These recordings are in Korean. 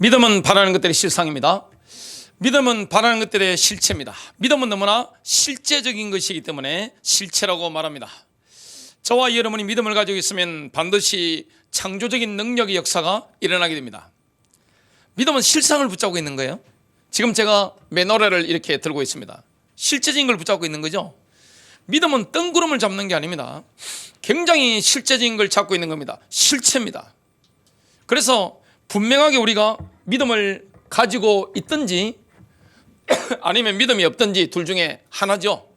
믿음은 바라는 것들의 실상입니다. 믿음은 바라는 것들의 실체입니다. 믿음은 너무나 실제적인 것이기 때문에 실체라고 말합니다. 저와 여러분이 믿음을 가지고 있으면 반드시 창조적인 능력의 역사가 일어나게 됩니다. 믿음은 실상을 붙잡고 있는 거예요. 지금 제가 맨호레를 이렇게 들고 있습니다. 실제적인 걸 붙잡고 있는 거죠. 믿음은 뜬구름을 잡는 게 아닙니다. 굉장히 실제적인 걸 잡고 있는 겁니다. 실체입니다. 그래서 분명하게 우리가 믿음을 가지고 있든지 아니면 믿음이 없든지 둘 중에 하나죠.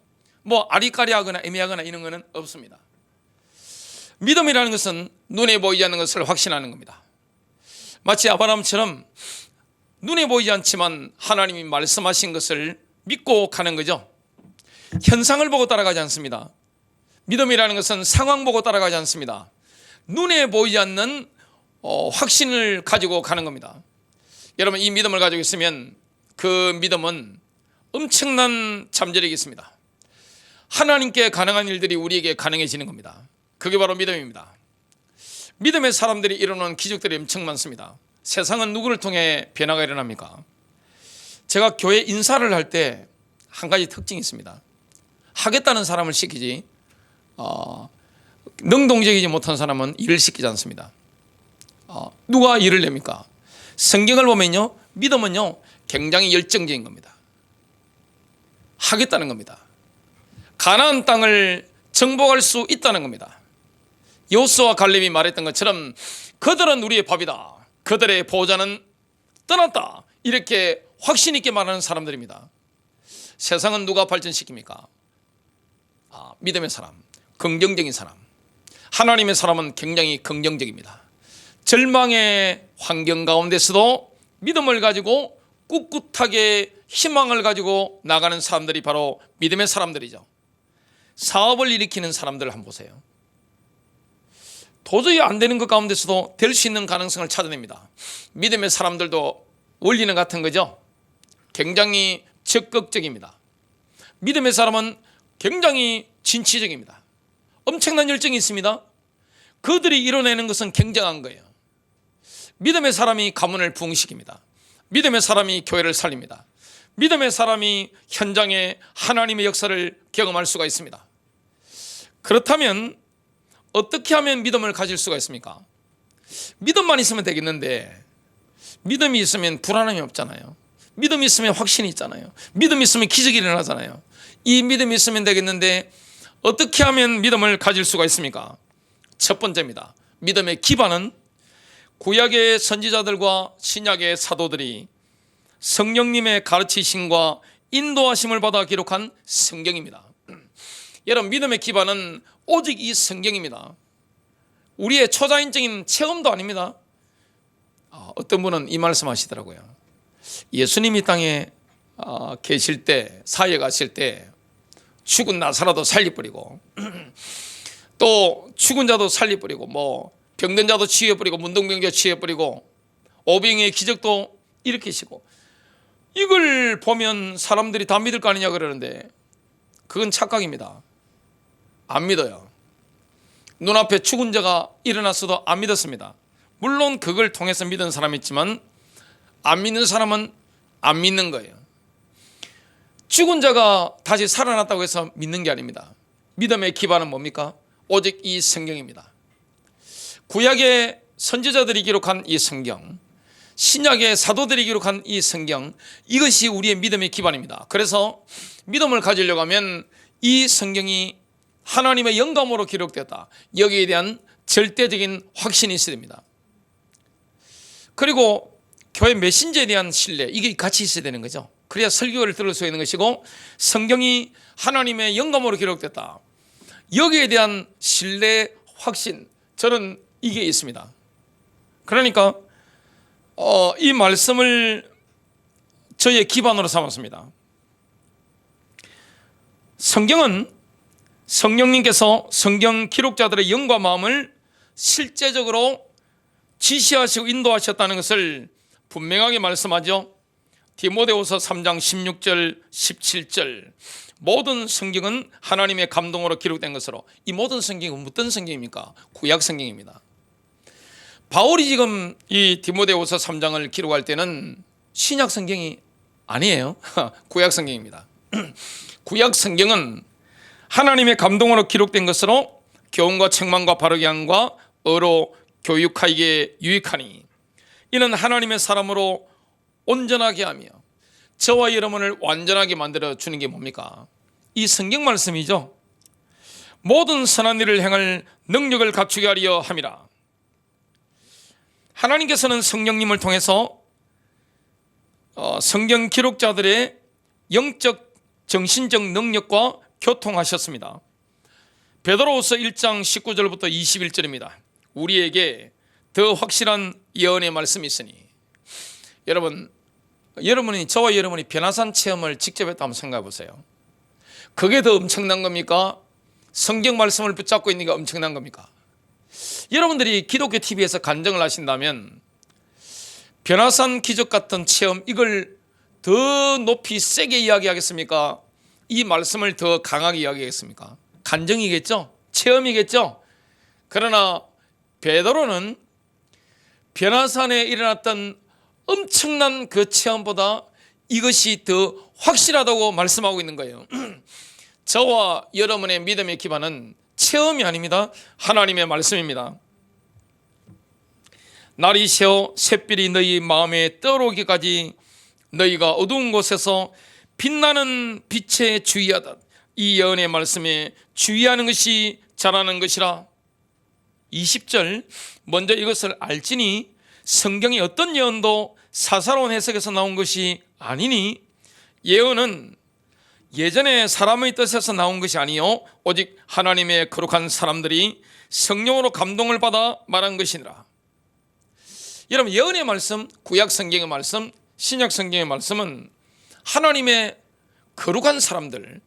뭐 아리까리하거나 애매하거나 이런 거는 없습니다. 믿음이라는 것은 눈에 보이지 않는 것을 확신하는 겁니다. 마치 아브라함처럼 눈에 보이지 않지만 하나님이 말씀하신 것을 믿고 가는 거죠. 현상을 보고 따라가지 않습니다. 믿음이라는 것은 상황 보고 따라가지 않습니다. 눈에 보이지 않는 확신을 가지고 가는 겁니다. 여러분, 이 믿음을 가지고 있으면 그 믿음은 엄청난 잠재력이 있습니다. 하나님께 가능한 일들이 우리에게 가능해지는 겁니다. 그게 바로 믿음입니다. 믿음의 사람들이 이루는 기적들이 엄청 많습니다. 세상은 누구를 통해 변화가 일어납니까? 제가 교회 인사를 할 때 한 가지 특징이 있습니다. 하겠다는 사람을 시키지 능동적이지 못한 사람은 일을 시키지 않습니다. 누가 일을 냅니까? 성경을 보면요, 믿음은요 굉장히 열정적인 겁니다. 하겠다는 겁니다. 가나안 땅을 정복할 수 있다는 겁니다. 여호수아와 갈렙이 말했던 것처럼 그들은 우리의 밥이다, 그들의 보호자는 떠났다, 이렇게 확신 있게 말하는 사람들입니다. 세상은 누가 발전시킵니까? 믿음의 사람, 긍정적인 사람. 하나님의 사람은 굉장히 긍정적입니다. 절망의 환경 가운데서도 믿음을 가지고 꿋꿋하게 희망을 가지고 나가는 사람들이 바로 믿음의 사람들이죠. 사업을 일으키는 사람들을 한번 보세요. 도저히 안 되는 것 가운데서도 될 수 있는 가능성을 찾아냅니다. 믿음의 사람들도 원리는 같은 거죠. 굉장히 적극적입니다. 믿음의 사람은 굉장히 진취적입니다. 엄청난 열정이 있습니다. 그들이 이뤄내는 것은 굉장한 거예요. 믿음의 사람이 가문을 부흥시킵니다. 믿음의 사람이 교회를 살립니다. 믿음의 사람이 현장에 하나님의 역사를 경험할 수가 있습니다. 그렇다면 어떻게 하면 믿음을 가질 수가 있습니까? 믿음만 있으면 되겠는데 믿음이 있으면 불안함이 없잖아요. 믿음이 있으면 확신이 있잖아요. 믿음이 있으면 기적이 일어나잖아요. 이 믿음이 있으면 되겠는데 어떻게 하면 믿음을 가질 수가 있습니까? 첫 번째입니다. 믿음의 기반은 구약의 선지자들과 신약의 사도들이 성령님의 가르치심과 인도하심을 받아 기록한 성경입니다. 여러분, 믿음의 기반은 오직 이 성경입니다. 우리의 초자연적인 체험도 아닙니다. 어떤 분은 이 말씀 하시더라고요. 예수님이 땅에 계실 때, 사회 가실 때 죽은 나사로도 살려버리고 또 죽은 자도 살려버리고 뭐 병든 자도 치유해버리고 문둥병자 치유해버리고 오병이의 기적도 일으키시고, 이걸 보면 사람들이 다 믿을 거 아니냐 그러는데 그건 착각입니다. 안 믿어요. 눈앞에 죽은 자가 일어났어도 안 믿었습니다. 물론 그걸 통해서 믿은 사람이 있지만 안 믿는 사람은 안 믿는 거예요. 죽은 자가 다시 살아났다고 해서 믿는 게 아닙니다. 믿음의 기반은 뭡니까? 오직 이 성경입니다. 구약의 선지자들이 기록한 이 성경, 신약의 사도들이 기록한 이 성경, 이것이 우리의 믿음의 기반입니다. 그래서 믿음을 가지려고 하면 이 성경이 하나님의 영감으로 기록되었다, 여기에 대한 절대적인 확신이 있어야 됩니다. 그리고 교회 메신저에 대한 신뢰, 이게 같이 있어야 되는 거죠. 그래야 설교를 들을 수 있는 것이고, 성경이 하나님의 영감으로 기록됐다, 여기에 대한 신뢰, 확신, 저는 이게 있습니다. 그러니까 이 말씀을 저의 기반으로 삼았습니다. 성경은 성령님께서 성경 기록자들의 영과 마음을 실제적으로 지시하시고 인도하셨다는 것을 분명하게 말씀하죠. 디모데후서 3장 16절 17절, 모든 성경은 하나님의 감동으로 기록된 것으로. 이 모든 성경은 어떤 성경입니까? 구약 성경입니다. 바울이 지금 이 디모데후서 3장을 기록할 때는 신약 성경이 아니에요. 구약 성경입니다. 구약 성경은 하나님의 감동으로 기록된 것으로 교훈과 책망과 바르게 함과 어로 교육하기에 유익하니 이는 하나님의 사람으로 온전하게 하며 저와 여러분을 완전하게 만들어 주는 게 뭡니까? 이 성경 말씀이죠. 모든 선한 일을 행할 능력을 갖추게 하려 함이라. 하나님께서는 성령님을 통해서 성경 기록자들의 영적 정신적 능력과 교통하셨습니다. 베드로후서 1장 19절부터 21절입니다. 우리에게 더 확실한 예언의 말씀이 있으니 여러분이 저와 여러분이 변화산 체험을 직접 했다 한번 생각해 보세요. 그게 더 엄청난 겁니까? 성경 말씀을 붙잡고 있는 게 엄청난 겁니까? 여러분들이 기독교 TV에서 간증을 하신다면 변화산 기적 같은 체험 이걸 더 높이 세게 이야기하겠습니까? 이 말씀을 더 강하게 이야기하겠습니까? 간증이겠죠? 체험이겠죠? 그러나 베드로는 변화산에 일어났던 엄청난 그 체험보다 이것이 더 확실하다고 말씀하고 있는 거예요. 저와 여러분의 믿음의 기반은 체험이 아닙니다. 하나님의 말씀입니다. 날이 새어 샛별이 너희 마음에 떠오르기까지 너희가 어두운 곳에서 빛나는 빛에 주의하다. 이 예언의 말씀에 주의하는 것이 잘하는 것이라. 20절 먼저 이것을 알지니 성경의 어떤 예언도 사사로운 해석에서 나온 것이 아니니 예언은 예전에 사람의 뜻에서 나온 것이 아니요 오직 하나님의 거룩한 사람들이 성령으로 감동을 받아 말한 것이니라. 여러분 예언의 말씀, 구약 성경의 말씀, 신약 성경의 말씀은 하나님의 거룩한 사람들,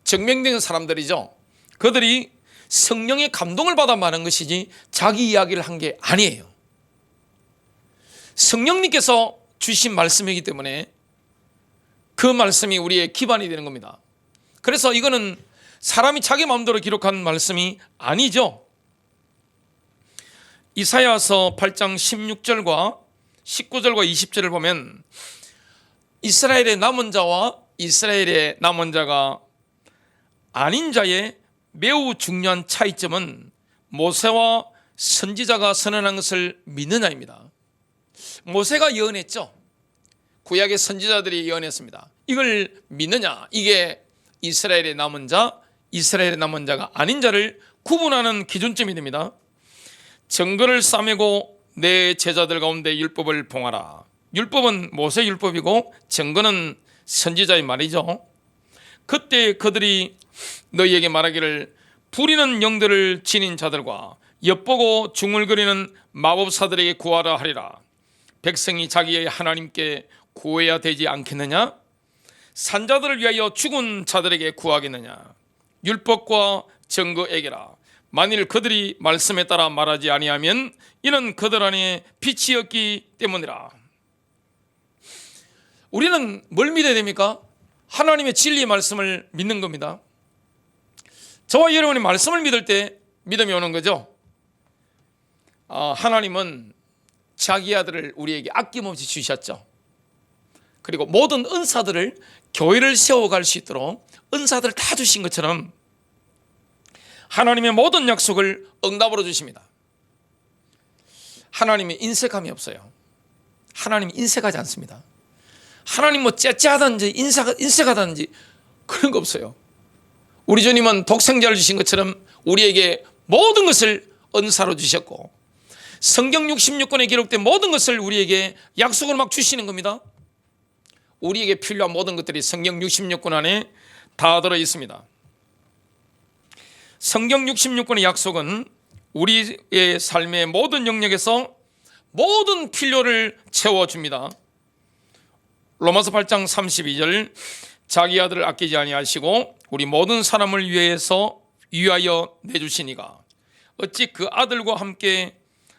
증명된 사람들이죠. 그들이 성령의 감동을 받아 말한 것이지 자기 이야기를 한 게 아니에요. 성령님께서 주신 말씀이기 때문에 그 말씀이 우리의 기반이 되는 겁니다. 그래서 이거는 사람이 자기 마음대로 기록한 말씀이 아니죠. 이사야서 8장 16절과 19절과 20절을 보면 이스라엘의 남은 자와 이스라엘의 남은 자가 아닌 자의 매우 중요한 차이점은 모세와 선지자가 선언한 것을 믿느냐입니다. 모세가 예언했죠. 구약의 선지자들이 예언했습니다. 이걸 믿느냐? 이게 이스라엘의 남은 자, 이스라엘의 남은 자가 아닌 자를 구분하는 기준점이 됩니다. 증거를 싸매고 내 제자들 가운데 율법을 봉하라. 율법은 모세 율법이고 증거는 선지자의 말이죠. 그때 그들이 너희에게 말하기를 부리는 영들을 지닌 자들과 엿보고 중얼거리는 마법사들에게 구하라 하리라. 백성이 자기의 하나님께 구해야 되지 않겠느냐? 산자들을 위하여 죽은 자들에게 구하겠느냐? 율법과 증거에게라. 만일 그들이 말씀에 따라 말하지 아니하면 이는 그들 안에 빛이 없기 때문이라. 우리는 뭘 믿어야 됩니까? 하나님의 진리의 말씀을 믿는 겁니다. 저와 여러분이 말씀을 믿을 때 믿음이 오는 거죠. 하나님은 자기 아들을 우리에게 아낌없이 주셨죠. 그리고 모든 은사들을 교회를 세워갈 수 있도록 은사들을 다 주신 것처럼 하나님의 모든 약속을 응답으로 주십니다. 하나님이 인색함이 없어요. 하나님이 인색하지 않습니다. 하나님 뭐 째째하다든지 인색하다든지 그런 거 없어요. 우리 주님은 독생자를 주신 것처럼 우리에게 모든 것을 은사로 주셨고 성경 66권에 기록된 모든 것을 우리에게 약속을 막 주시는 겁니다. 우리에게 필요한 모든 것들이 성경 66권 안에 다 들어 있습니다. 성경 66권의 약속은 우리의 삶의 모든 영역에서 모든 필요를 채워줍니다. 로마서 8장 32절 자기 아들을 아끼지 아니하시고 우리 모든 사람을 위하여 내주시니가 어찌 그 아들과 함께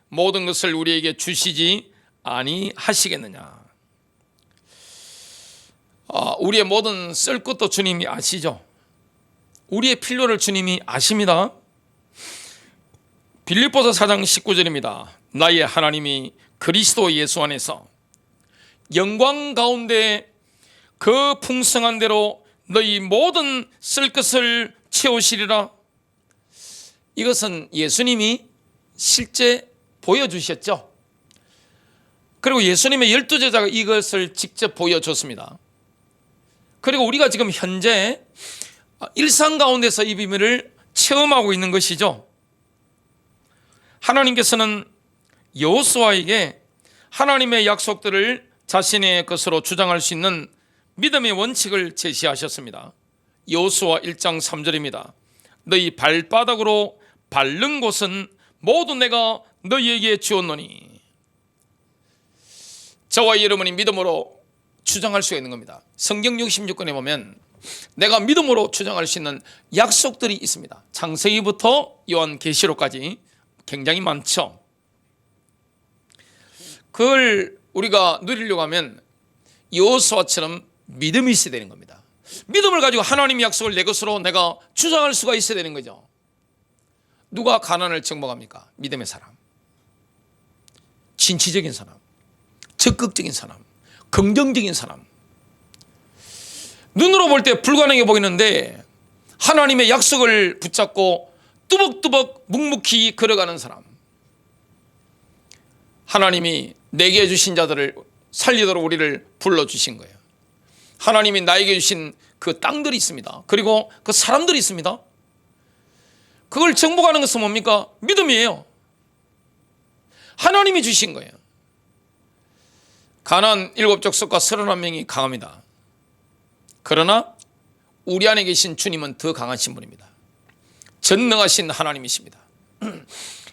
모든 것을 우리에게 주시지 아니하시겠느냐. 우리의 모든 쓸 것도 주님이 아시죠. 우리의 필요를 주님이 아십니다. 빌립보서 4장 19절입니다. 나의 하나님이 그리스도 예수 안에서 영광 가운데 그 풍성한 대로 너희 모든 쓸 것을 채우시리라. 이것은 예수님이 실제 보여주셨죠. 그리고 예수님의 12제자가 이것을 직접 보여줬습니다. 그리고 우리가 지금 현재 일상 가운데서 이 비밀을 체험하고 있는 것이죠. 하나님께서는 여호수아에게 하나님의 약속들을 자신의 것으로 주장할 수 있는 믿음의 원칙을 제시하셨습니다. 여호수아 1장 3절입니다. 너희 발바닥으로 밟는 곳은 모두 내가 너희에게 주었노니. 저와 여러분이 믿음으로 주장할 수가 있는 겁니다. 성경 66권에 보면 내가 믿음으로 주장할 수 있는 약속들이 있습니다. 창세기부터 요한계시록까지 굉장히 많죠. 그걸 우리가 누리려고 하면 여호수아처럼 믿음이 있어야 되는 겁니다. 믿음을 가지고 하나님의 약속을 내 것으로 내가 주장할 수가 있어야 되는 거죠. 누가 가난을 정복합니까? 믿음의 사람, 진취적인 사람, 적극적인 사람, 긍정적인 사람. 눈으로 볼 때 불가능해 보이는데 하나님의 약속을 붙잡고 뚜벅뚜벅 묵묵히 걸어가는 사람. 하나님이 내게 주신 자들을 살리도록 우리를 불러주신 거예요. 하나님이 나에게 주신 그 땅들이 있습니다. 그리고 그 사람들이 있습니다. 그걸 정복하는 것은 뭡니까? 믿음이에요. 하나님이 주신 거예요. 가나안 7족속과 31명이 강합니다. 그러나 우리 안에 계신 주님은 더 강하신 분입니다. 전능하신 하나님이십니다.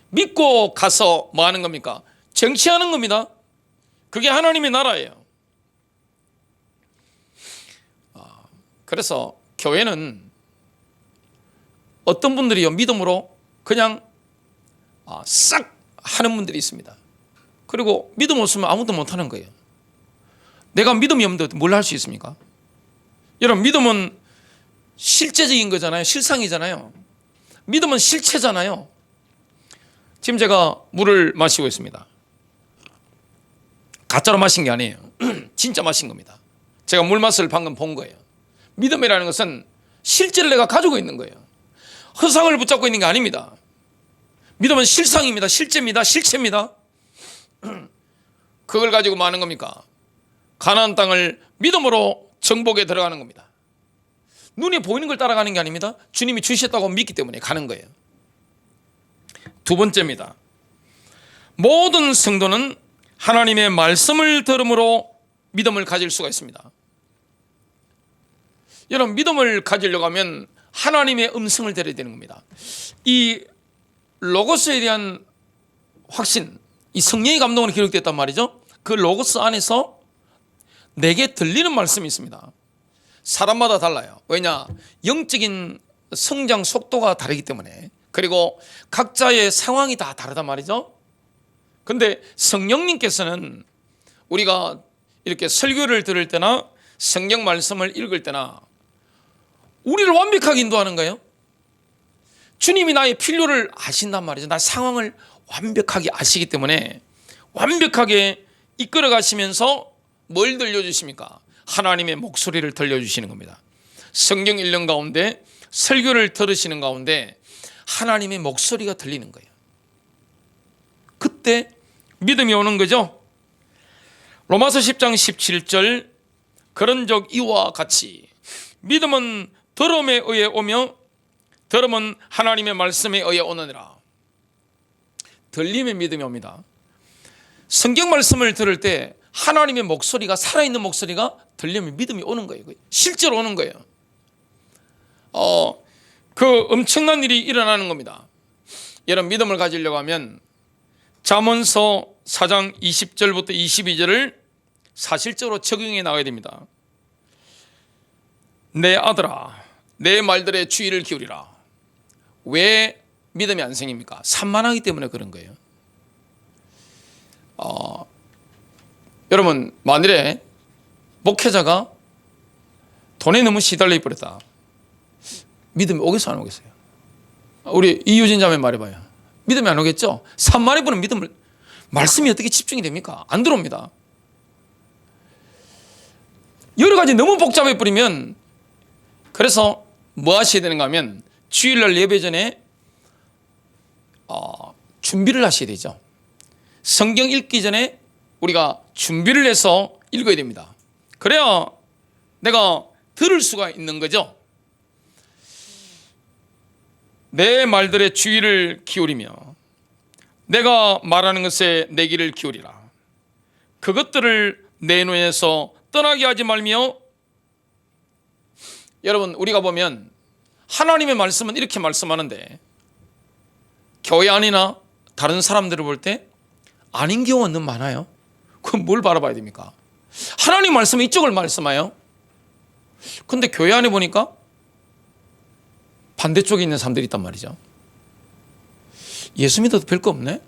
믿고 가서 뭐 하는 겁니까? 정치하는 겁니다. 그게 하나님의 나라예요. 그래서 교회는 어떤 분들이요 믿음으로 그냥 싹 하는 분들이 있습니다. 그리고 믿음 없으면 아무도 못하는 거예요. 내가 믿음이 없는데 뭘 할 수 있습니까? 여러분, 믿음은 실제적인 거잖아요. 실상이잖아요. 믿음은 실체잖아요. 지금 제가 물을 마시고 있습니다. 가짜로 마신 게 아니에요. 진짜 마신 겁니다. 제가 물 맛을 방금 본 거예요. 믿음이라는 것은 실제를 내가 가지고 있는 거예요. 허상을 붙잡고 있는 게 아닙니다. 믿음은 실상입니다. 실제입니다. 실체입니다. 그걸 가지고 뭐 하는 겁니까? 가나안 땅을 믿음으로 정복에 들어가는 겁니다. 눈에 보이는 걸 따라가는 게 아닙니다. 주님이 주셨다고 믿기 때문에 가는 거예요. 두 번째입니다. 모든 성도는 하나님의 말씀을 들음으로 믿음을 가질 수가 있습니다. 여러분, 믿음을 가지려고 하면 하나님의 음성을 들어야 되는 겁니다. 이 로고스에 대한 확신, 이 성령의 감동으로 기록됐단 말이죠. 그 로고스 안에서 내게 들리는 말씀이 있습니다. 사람마다 달라요. 왜냐? 영적인 성장 속도가 다르기 때문에. 그리고 각자의 상황이 다 다르단 말이죠. 근데 성령님께서는 우리가 이렇게 설교를 들을 때나 성경 말씀을 읽을 때나 우리를 완벽하게 인도하는 거예요. 주님이 나의 필요를 아신단 말이죠. 나의 상황을 완벽하게 아시기 때문에 완벽하게 이끌어 가시면서 뭘 들려주십니까? 하나님의 목소리를 들려주시는 겁니다. 성경 읽는 가운데, 설교를 들으시는 가운데 하나님의 목소리가 들리는 거예요. 그때 믿음이 오는 거죠. 로마서 10장 17절, 그런즉 이와 같이 믿음은 들음에 의해 오며 들음은 하나님의 말씀에 의해 오느니라. 들림의 믿음이 옵니다. 성경 말씀을 들을 때 하나님의 목소리가, 살아있는 목소리가 들리면 믿음이 오는 거예요. 실제로 오는 거예요. 그 엄청난 일이 일어나는 겁니다. 여러분, 믿음을 가지려고 하면 잠언서 4장 20절부터 22절을 사실적으로 적용해 나가야 됩니다. 내 아들아, 내 말들의 주의를 기울이라. 왜 믿음이 안 생깁니까? 산만하기 때문에 그런 거예요. 여러분, 만일에 목회자가 돈에 너무 시달려 버렸다. 믿음이 오겠어요, 안 오겠어요? 우리 이유진 자매 말해봐요. 믿음이 안 오겠죠? 산만해 보는 믿음을, 말씀이 어떻게 집중이 됩니까? 안 들어옵니다. 여러 가지 너무 복잡해 버리면, 그래서 뭐 하셔야 되는가 하면 주일날 예배 전에 준비를 하셔야 되죠. 성경 읽기 전에 우리가 준비를 해서 읽어야 됩니다. 그래야 내가 들을 수가 있는 거죠. 내 말들에 주의를 기울이며 내가 말하는 것에 내 귀를 기울이라. 그것들을 내 눈에서 떠나게 하지 말며. 여러분, 우리가 보면 하나님의 말씀은 이렇게 말씀하는데 교회 안이나 다른 사람들을 볼 때 아닌 경우가 너무 많아요. 그럼 뭘 바라봐야 됩니까? 하나님 말씀은 이쪽을 말씀해요. 근데 교회 안에 보니까 반대쪽에 있는 사람들이 있단 말이죠. 예수 믿어도 별거 없네?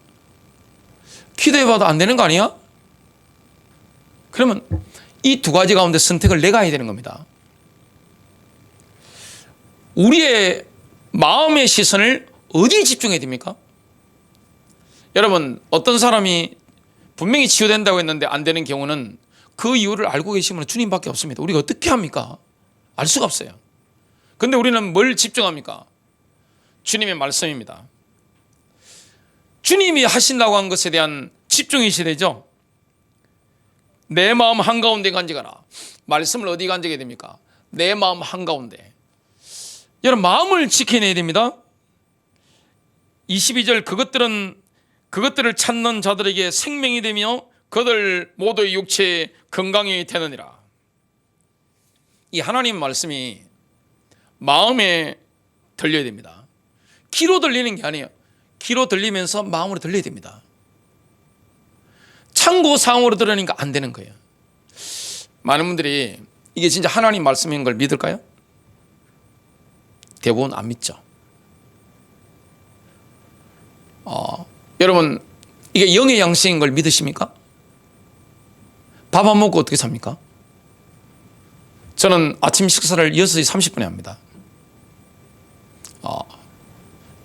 기도해봐도 안 되는 거 아니야? 그러면 이 두 가지 가운데 선택을 내가 해야 되는 겁니다. 우리의 마음의 시선을 어디에 집중해야 됩니까? 여러분, 어떤 사람이 분명히 치유된다고 했는데 안 되는 경우는 그 이유를 알고 계시면 주님밖에 없습니다. 우리가 어떻게 합니까? 알 수가 없어요. 근데 우리는 뭘 집중합니까? 주님의 말씀입니다. 주님이 하신다고 한 것에 대한 집중이 있어야 되죠. 내 마음 한가운데 간직하라. 말씀을 어디 간직해야 됩니까? 내 마음 한가운데. 여러분, 마음을 지켜내야 됩니다. 22절, 그것들을 찾는 자들에게 생명이 되며 그들 모두의 육체에 건강이 되느니라. 이 하나님 말씀이 마음에 들려야 됩니다. 귀로 들리는 게 아니에요. 귀로 들리면서 마음으로 들려야 됩니다. 참고사항으로 들으니까 안 되는 거예요. 많은 분들이 이게 진짜 하나님 말씀인 걸 믿을까요? 대부분 안 믿죠. 여러분, 이게 영의 양식인 걸 믿으십니까? 밥 안 먹고 어떻게 삽니까? 저는 아침 식사를 6시 30분에 합니다.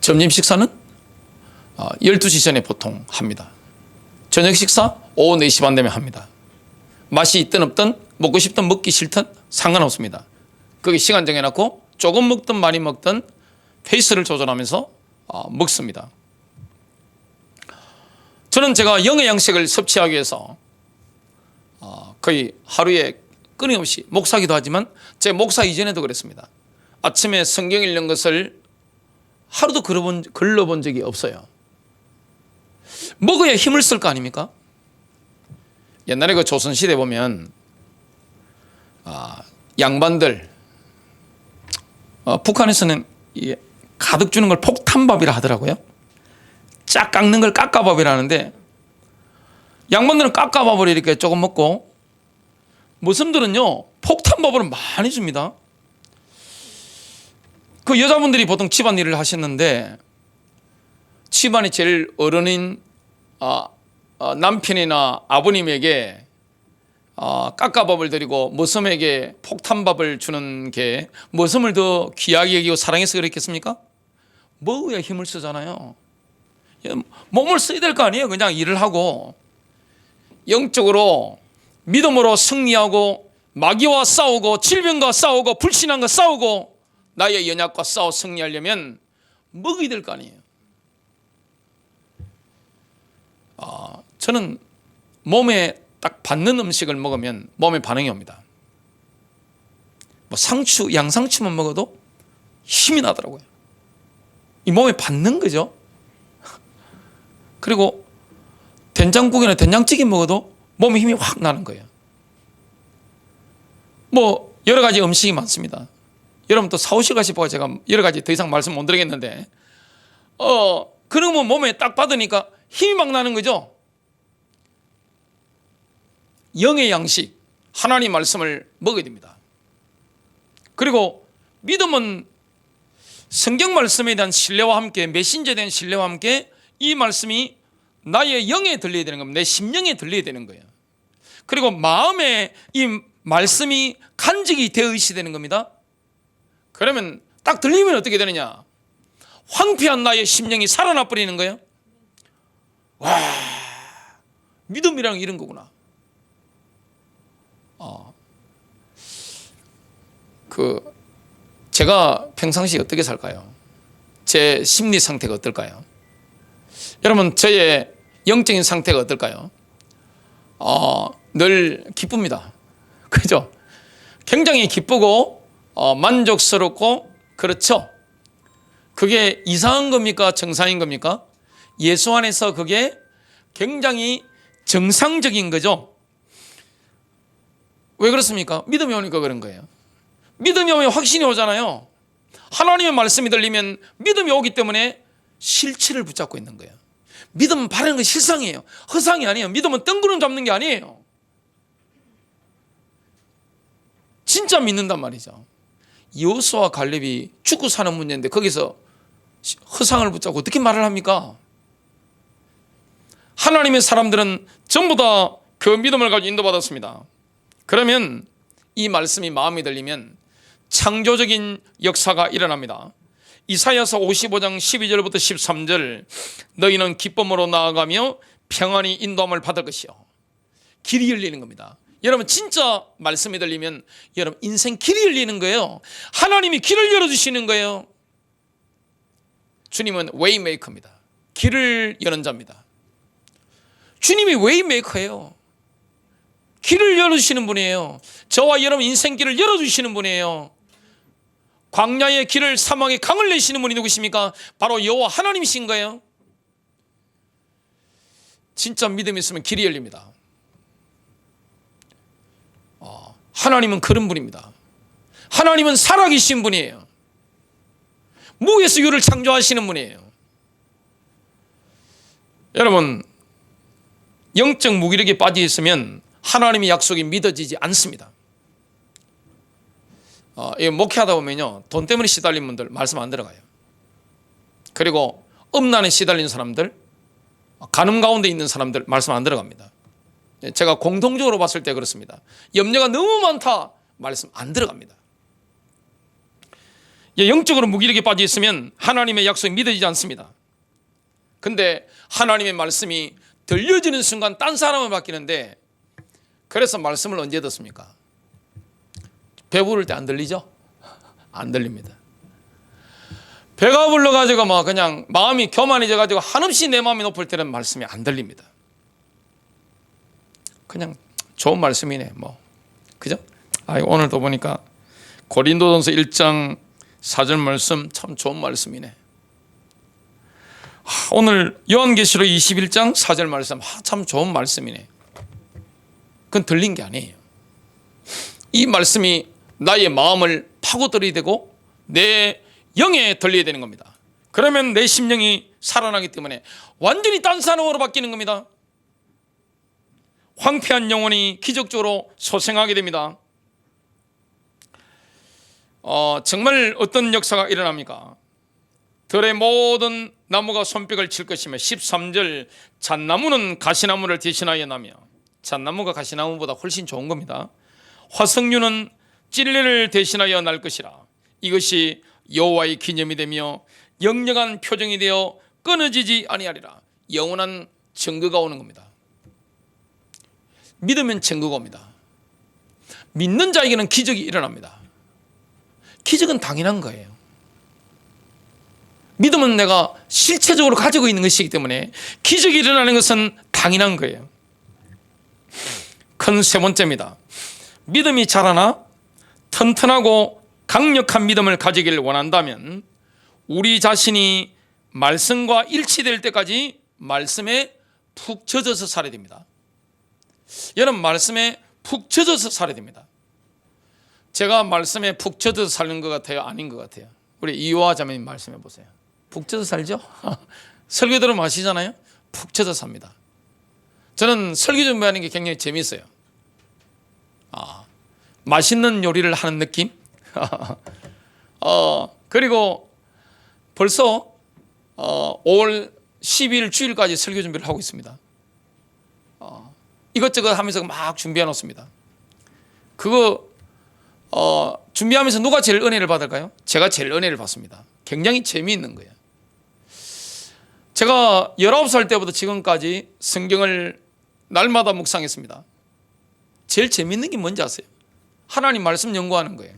점심 식사는 12시 전에 보통 합니다. 저녁 식사 오후 4시 반 되면 합니다. 맛이 있든 없든 먹고 싶든 먹기 싫든 상관없습니다. 거기 시간 정해놓고 조금 먹든 많이 먹든 페이스를 조절하면서 먹습니다. 저는 제가 영의 양식을 섭취하기 위해서 거의 하루에 끊임없이 목사기도 하지만 제 목사 이전에도 그랬습니다. 아침에 성경 읽는 것을 하루도 걸러본 적이 없어요. 먹어야 힘을 쓸 거 아닙니까? 옛날에 그 조선시대 보면 양반들, 북한에서는 가득 주는 걸 폭탄밥이라 하더라고요. 쫙 깎는 걸 깎아밥이라 하는데 양반들은 깎아밥을 이렇게 조금 먹고 모슴들은요 폭탄밥을 많이 줍니다. 그 여자분들이 보통 집안일을 하셨는데 집안이 제일 어른인 남편이나 아버님에게 깎아밥을 드리고 머슴에게 폭탄밥을 주는 게 머슴을 더 귀하게 여기고 사랑해서 그랬겠습니까? 먹어야 힘을 쓰잖아요. 몸을 써야 될 거 아니에요. 그냥 일을 하고 영적으로 믿음으로 승리하고 마귀와 싸우고 질병과 싸우고 불신앙과 싸우고 나의 연약과 싸워 승리하려면 먹어야 될 거 아니에요. 저는 몸에 딱 받는 음식을 먹으면 몸에 반응이 옵니다. 뭐 상추, 양상추만 먹어도 힘이 나더라고요. 이 몸에 받는 거죠. 그리고 된장국이나 된장찌개 먹어도 몸에 힘이 확 나는 거예요. 뭐 여러 가지 음식이 많습니다. 여러분 또 사오실 가시고 제가 여러 가지 더 이상 말씀 못 드리겠는데 그러면 몸에 딱 받으니까 힘이 막 나는 거죠. 영의 양식, 하나님 말씀을 먹어야 됩니다. 그리고 믿음은 성경 말씀에 대한 신뢰와 함께, 메신저에 대한 신뢰와 함께 이 말씀이 나의 영에 들려야 되는 겁니다. 내 심령에 들려야 되는 거예요. 그리고 마음에 이 말씀이 간직이 되어 있어야 되는 겁니다. 그러면 딱 들리면 어떻게 되느냐? 황폐한 나의 심령이 살아나 버리는 거예요. 와, 믿음이란 이런 거구나. 제가 평상시에 어떻게 살까요? 제 심리 상태가 어떨까요? 여러분, 저의 영적인 상태가 어떨까요? 늘 기쁩니다. 그죠? 굉장히 기쁘고 만족스럽고, 그렇죠? 그게 이상한 겁니까? 정상인 겁니까? 예수 안에서 그게 굉장히 정상적인 거죠. 왜 그렇습니까? 믿음이 오니까 그런 거예요. 믿음이 오면 확신이 오잖아요. 하나님의 말씀이 들리면 믿음이 오기 때문에 실체를 붙잡고 있는 거예요. 믿음은 바라는 건 실상이에요. 허상이 아니에요. 믿음은 뜬구름 잡는 게 아니에요. 진짜 믿는단 말이죠. 여호수아와 갈렙이 죽고 사는 문제인데 거기서 허상을 붙잡고 어떻게 말을 합니까? 하나님의 사람들은 전부 다 그 믿음을 가지고 인도받았습니다. 그러면 이 말씀이 마음에 들리면 창조적인 역사가 일어납니다. 이사야서 55장 12절부터 13절, 너희는 기쁨으로 나아가며 평안히 인도함을 받을 것이요. 길이 열리는 겁니다. 여러분, 진짜 말씀이 들리면 여러분 인생 길이 열리는 거예요. 하나님이 길을 열어주시는 거예요. 주님은 웨이메이커입니다. 길을 여는 자입니다. 주님이 웨이메이커예요. 길을 열어주시는 분이에요. 저와 여러분 인생 길을 열어주시는 분이에요. 광야의 길을, 사막의 강을 내시는 분이 누구십니까? 바로 여호와 하나님이신 거예요. 진짜 믿음이 있으면 길이 열립니다. 하나님은 그런 분입니다. 하나님은 살아계신 분이에요. 무에서 유를 창조하시는 분이에요. 여러분, 영적 무기력에 빠져 있으면 하나님의 약속이 믿어지지 않습니다. 목회하다 보면요, 돈 때문에 시달린 분들 말씀 안 들어가요. 그리고 음란에 시달린 사람들, 간음 가운데 있는 사람들 말씀 안 들어갑니다. 제가 공통적으로 봤을 때 그렇습니다. 염려가 너무 많다, 말씀 안 들어갑니다. 영적으로 무기력에 빠져 있으면 하나님의 약속이 믿어지지 않습니다. 근데 하나님의 말씀이 들려지는 순간 딴 사람을 바뀌는데, 그래서 말씀을 언제 듣습니까? 배부를 때 안 들리죠? 안 들립니다. 배가 불러가지고 막 그냥 마음이 교만해져가지고 한없이 내 마음이 높을 때는 말씀이 안 들립니다. 그냥 좋은 말씀이네 뭐, 그죠? 오늘도 보니까 고린도전서 1장 4절 말씀 참 좋은 말씀이네. 오늘 요한계시록 21장 4절 말씀 참 좋은 말씀이네. 그건 들린 게 아니에요. 이 말씀이 나의 마음을 파고들어야 되고 내 영에 들려야 되는 겁니다. 그러면 내 심령이 살아나기 때문에 완전히 딴 사람으로 바뀌는 겁니다. 황폐한 영혼이 기적적으로 소생하게 됩니다. 정말 어떤 역사가 일어납니까? 들의 모든 나무가 손뼉을 칠 것이며, 13절, 잣나무는 가시나무를 대신하여 나며, 잣나무가 가시나무보다 훨씬 좋은 겁니다. 화석류는 찔레를 대신하여 날 것이라. 이것이 여호와의 기념이 되며 영영한 표정이 되어 끊어지지 아니하리라. 영원한 증거가 오는 겁니다. 믿으면 증거가 옵니다. 믿는 자에게는 기적이 일어납니다. 기적은 당연한 거예요. 믿음은 내가 실체적으로 가지고 있는 것이기 때문에 기적이 일어나는 것은 당연한 거예요. 큰 세 번째입니다. 믿음이 자라나 튼튼하고 강력한 믿음을 가지기를 원한다면 우리 자신이 말씀과 일치될 때까지 말씀에 푹 젖어서 살아야 됩니다. 여러분, 말씀에 푹 젖어서 살아야 됩니다. 제가 말씀에 푹 젖어서 사는 것 같아요? 아닌 것 같아요? 우리 이호아 자매님 말씀해 보세요. 푹 젖어 살죠? 설교 들으면 아시잖아요? 푹 젖어 삽니다. 저는 설교 준비하는 게 굉장히 재미있어요. 맛있는 요리를 하는 느낌? 그리고 벌써 5월 12일 주일까지 설교 준비를 하고 있습니다. 이것저것 하면서 막 준비해 놓습니다. 그거 준비하면서 누가 제일 은혜를 받을까요? 제가 제일 은혜를 받습니다. 굉장히 재미있는 거예요. 제가 19살 때부터 지금까지 성경을 날마다 묵상했습니다. 제일 재밌는 게 뭔지 아세요? 하나님 말씀 연구하는 거예요.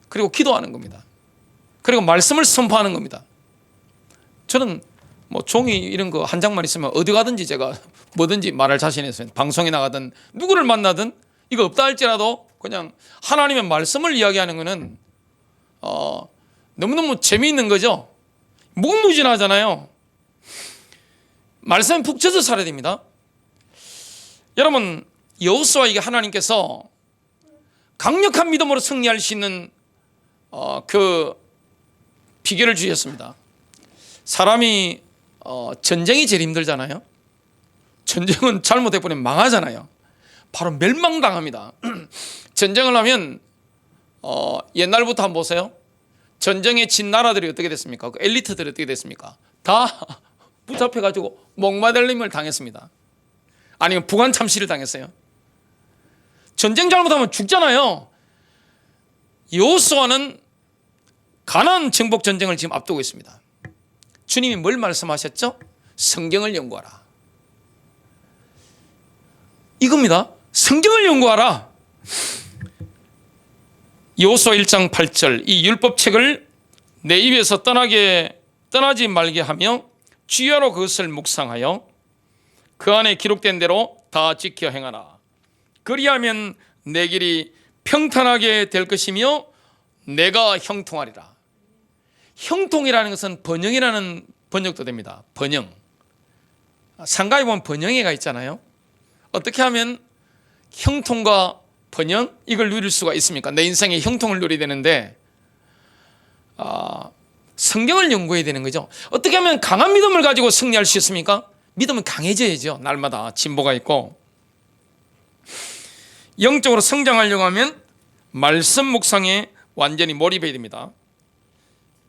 그리고 기도하는 겁니다. 그리고 말씀을 선포하는 겁니다. 저는 뭐 종이 이런 거 한 장만 있으면 어디 가든지 제가 뭐든지 말할 자신이 있어요. 방송에 나가든 누구를 만나든 이거 없다 할지라도 그냥 하나님의 말씀을 이야기하는 거는 너무너무 재미있는 거죠. 무궁무진하잖아요. 말씀에 푹 젖어 살아야 됩니다. 여러분, 여호수아에게 하나님께서 강력한 믿음으로 승리할 수 있는 그 비결을 주셨습니다. 사람이 전쟁이 제일 힘들잖아요. 전쟁은 잘못해버리면 망하잖아요. 바로 멸망당합니다. 전쟁을 하면 옛날부터 한번 보세요. 전쟁에 진 나라들이 어떻게 됐습니까? 그 엘리트들이 어떻게 됐습니까? 다 붙잡혀가지고 목마달림을 당했습니다. 아니면 부관 참시를 당했어요. 전쟁 잘못하면 죽잖아요. 여호수아는 가나안 정복 전쟁을 지금 앞두고 있습니다. 주님이 뭘 말씀하셨죠? 성경을 연구하라. 이겁니다. 성경을 연구하라. 여호수아 1장 8절 이 율법책을 내 입에서 떠나지 말게 하며 주야로 그것을 묵상하여 그 안에 기록된 대로 다 지켜 행하라. 그리하면 내 길이 평탄하게 될 것이며 내가 형통하리라. 형통이라는 것은 번영이라는 번역도 됩니다. 번영. 상가에 보면 번영회가 있잖아요. 어떻게 하면 형통과 번영 이걸 누릴 수가 있습니까? 내 인생의 형통을 누려야 되는데 성경을 연구해야 되는 거죠. 어떻게 하면 강한 믿음을 가지고 승리할 수 있습니까? 믿음은 강해져야죠. 날마다 진보가 있고. 영적으로 성장하려고 하면 말씀 묵상에 완전히 몰입해야 됩니다.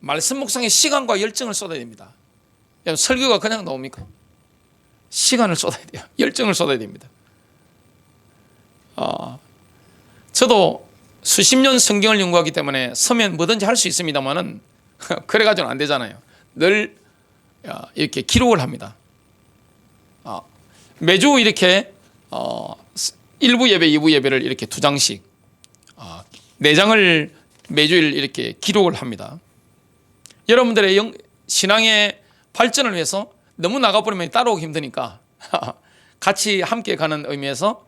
말씀 묵상에 시간과 열정을 쏟아야 됩니다. 설교가 그냥 나옵니까? 시간을 쏟아야 돼요. 열정을 쏟아야 됩니다. 저도 수십 년 성경을 연구하기 때문에 서면 뭐든지 할 수 있습니다만은 그래가지고는 안 되잖아요. 늘 이렇게 기록을 합니다. 매주 이렇게 1부 예배, 2부 예배를 이렇게 2장씩 4장을 매주일 이렇게 기록을 합니다. 여러분들의 신앙의 발전을 위해서 너무 나가버리면 따라오기 힘드니까 같이 함께 가는 의미에서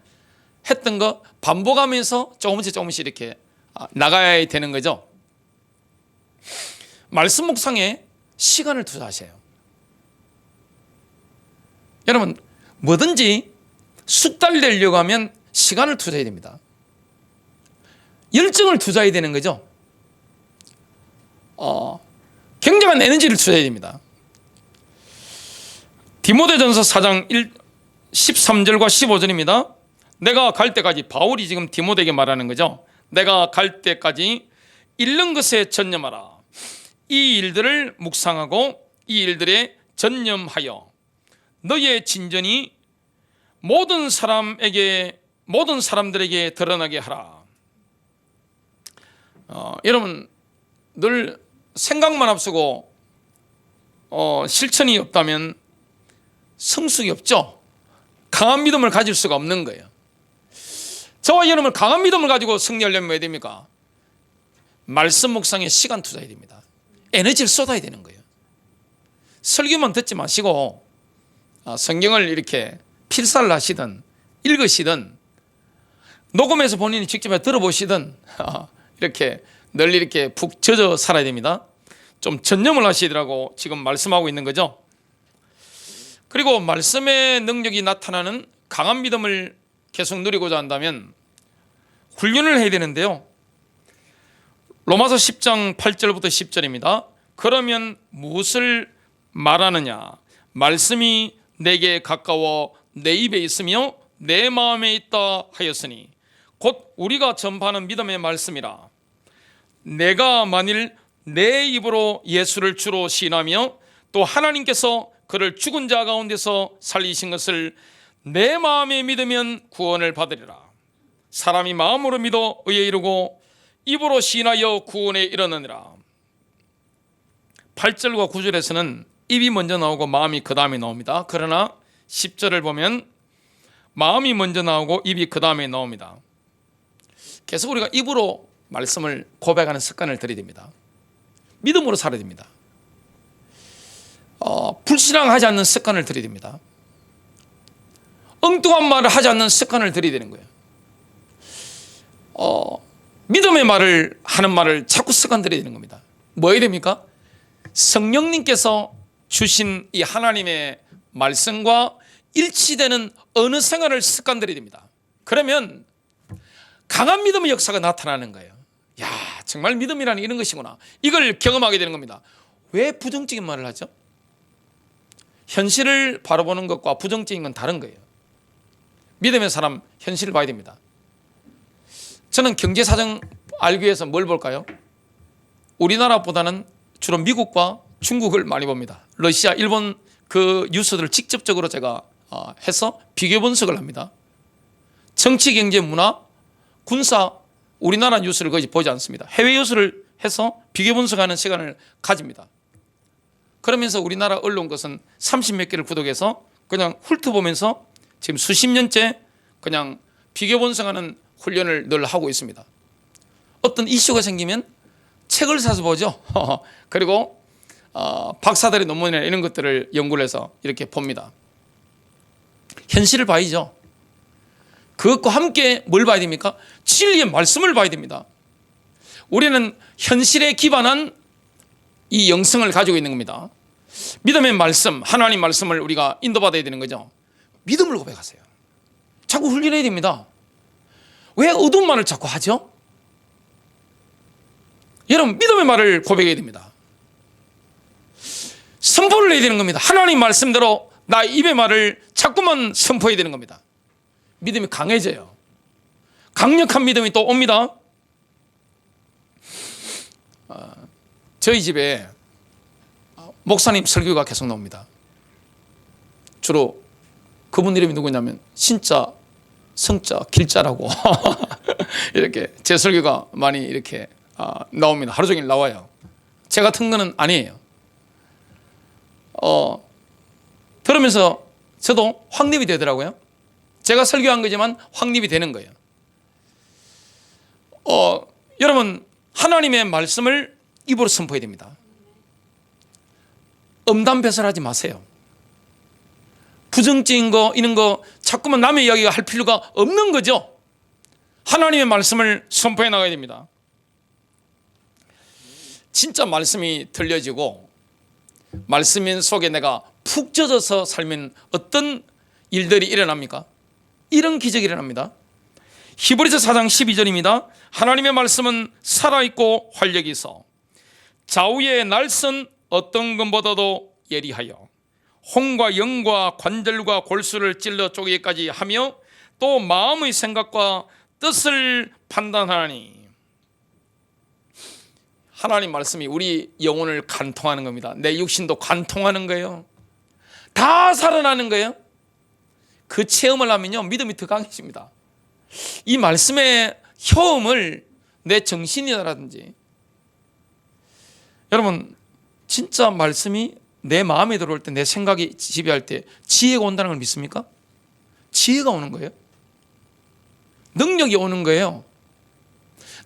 했던 거 반복하면서 조금씩 이렇게 나가야 되는 거죠. 말씀 묵상에 시간을 투자하세요. 여러분 뭐든지 숙달이 되려고 하면 시간을 투자해야 됩니다. 열정을 투자해야 되는 거죠. 굉장한 에너지를 투자해야 됩니다. 디모데전서 4장 13절과 15절입니다. 내가 갈 때까지, 바울이 지금 디모데에게 말하는 거죠. 내가 갈 때까지 잃는 것에 전념하라. 이 일들을 묵상하고 이 일들에 전념하여 너의 진전이 모든 사람들에게 드러나게 하라. 여러분 늘 생각만 앞서고 실천이 없다면 성숙이 없죠. 강한 믿음을 가질 수가 없는 거예요. 저와 여러분 강한 믿음을 가지고 승리하려면 왜 됩니까? 말씀 묵상에 시간 투자해야 됩니다. 에너지를 쏟아야 되는 거예요. 설교만 듣지 마시고 성경을 이렇게 필사를 하시든 읽으시든 녹음해서 본인이 직접 들어보시든 이렇게 늘 이렇게 푹 젖어 살아야 됩니다. 좀 전념을 하시더라고 지금 말씀하고 있는 거죠. 그리고 말씀의 능력이 나타나는 강한 믿음을 계속 누리고자 한다면 훈련을 해야 되는데요. 로마서 10장 8절부터 10절입니다. 그러면 무엇을 말하느냐? 말씀이 내게 가까워 내 입에 있으며 내 마음에 있다 하였으니 곧 우리가 전파하는 믿음의 말씀이라. 내가 만일 내 입으로 예수를 주로 시인하며 또 하나님께서 그를 죽은 자 가운데서 살리신 것을 내 마음에 믿으면 구원을 받으리라. 사람이 마음으로 믿어 의에 이르고 입으로 시인하여 구원에 이르느니라. 8절과 9절에서는 입이 먼저 나오고 마음이 그 다음에 나옵니다. 그러나 10절을 보면 마음이 먼저 나오고 입이 그 다음에 나옵니다. 계속 우리가 입으로 말씀을 고백하는 습관을 들여야 됩니다. 믿음으로 살아야 됩니다. 불신앙하지 않는 습관을 들여야 됩니다. 엉뚱한 말을 하지 않는 습관을 들여야 되는 거예요. 믿음의 말을 하는 말을 자꾸 습관 들여야 되는 겁니다. 뭐 해야 됩니까? 성령님께서 주신 이 하나님의 말씀과 일치되는 어느 생활을 습관 들여야 됩니다. 그러면 강한 믿음의 역사가 나타나는 거예요. 야, 정말 믿음이라는 이런 것이구나. 이걸 경험하게 되는 겁니다. 왜 부정적인 말을 하죠? 현실을 바라보는 것과 부정적인 건 다른 거예요. 믿음의 사람 현실을 봐야 됩니다. 저는 경제사정 알기 위해서 뭘 볼까요? 우리나라보다는 주로 미국과 중국을 많이 봅니다. 러시아, 일본 그 뉴스들을 직접적으로 제가 해서 비교 분석을 합니다. 정치, 경제, 문화, 군사, 우리나라 뉴스를 거의 보지 않습니다. 해외 뉴스를 해서 비교 분석하는 시간을 가집니다. 그러면서 우리나라 언론 것은 30몇 개를 구독해서 그냥 훑어보면서 지금 수십 년째 그냥 비교 분석하는 훈련을 늘 하고 있습니다. 어떤 이슈가 생기면 책을 사서 보죠. 그리고 박사들의 논문이나 이런 것들을 연구를 해서 이렇게 봅니다. 현실을 봐야죠. 그것과 함께 뭘 봐야 됩니까? 진리의 말씀을 봐야 됩니다. 우리는 현실에 기반한 이 영성을 가지고 있는 겁니다. 믿음의 말씀, 하나님 말씀을 우리가 인도받아야 되는 거죠. 믿음을 고백하세요. 자꾸 훈련해야 됩니다. 왜 어두운 말을 자꾸 하죠? 여러분, 믿음의 말을 고백해야 됩니다. 선포를 해야 되는 겁니다. 하나님 말씀대로 나 입의 말을 자꾸만 선포해야 되는 겁니다. 믿음이 강해져요. 강력한 믿음이 또 옵니다. 저희 집에 목사님 설교가 계속 나옵니다. 주로 그분 이름이 누구냐면 신자, 성자, 길자라고 이렇게 제 설교가 많이 이렇게 나옵니다. 하루 종일 나와요. 제 같은 거는 아니에요. 들으면서 저도 확립이 되더라고요. 제가 설교한 거지만 확립이 되는 거예요. 여러분, 하나님의 말씀을 입으로 선포해야 됩니다. 음담배설하지 마세요. 부정적인 거 이런 거 자꾸만 남의 이야기가 할 필요가 없는 거죠. 하나님의 말씀을 선포해 나가야 됩니다. 진짜 말씀이 들려지고 말씀 속에 내가 푹 젖어서 살면 어떤 일들이 일어납니까? 이런 기적이 일어납니다. 히브리서 4장 12절입니다. 하나님의 말씀은 살아있고 활력이 있어 좌우의 날선 어떤 것보다도 예리하여 혼과 영과 관절과 골수를 찔러 쪼개기까지 하며 또 마음의 생각과 뜻을 판단하니. 하나님 말씀이 우리 영혼을 관통하는 겁니다. 내 육신도 관통하는 거예요. 다 살아나는 거예요. 그 체험을 하면요, 믿음이 더 강해집니다. 이 말씀의 효험을 내 정신이라든지, 여러분, 진짜 말씀이 내 마음에 들어올 때, 내 생각이 지배할 때 지혜가 온다는 걸 믿습니까? 지혜가 오는 거예요. 능력이 오는 거예요.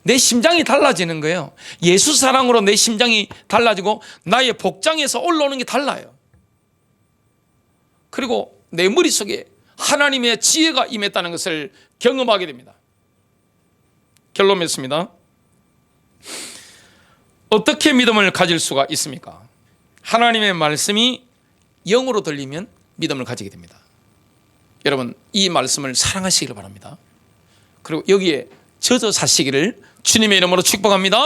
내 심장이 달라지는 거예요. 예수 사랑으로 내 심장이 달라지고 나의 복장에서 올라오는 게 달라요. 그리고 내 머릿속에 하나님의 지혜가 임했다는 것을 경험하게 됩니다. 결론 맺습니다. 어떻게 믿음을 가질 수가 있습니까? 하나님의 말씀이 영으로 들리면 믿음을 가지게 됩니다. 여러분, 이 말씀을 사랑하시기를 바랍니다. 그리고 여기에 젖어 사시기를 주님의 이름으로 축복합니다.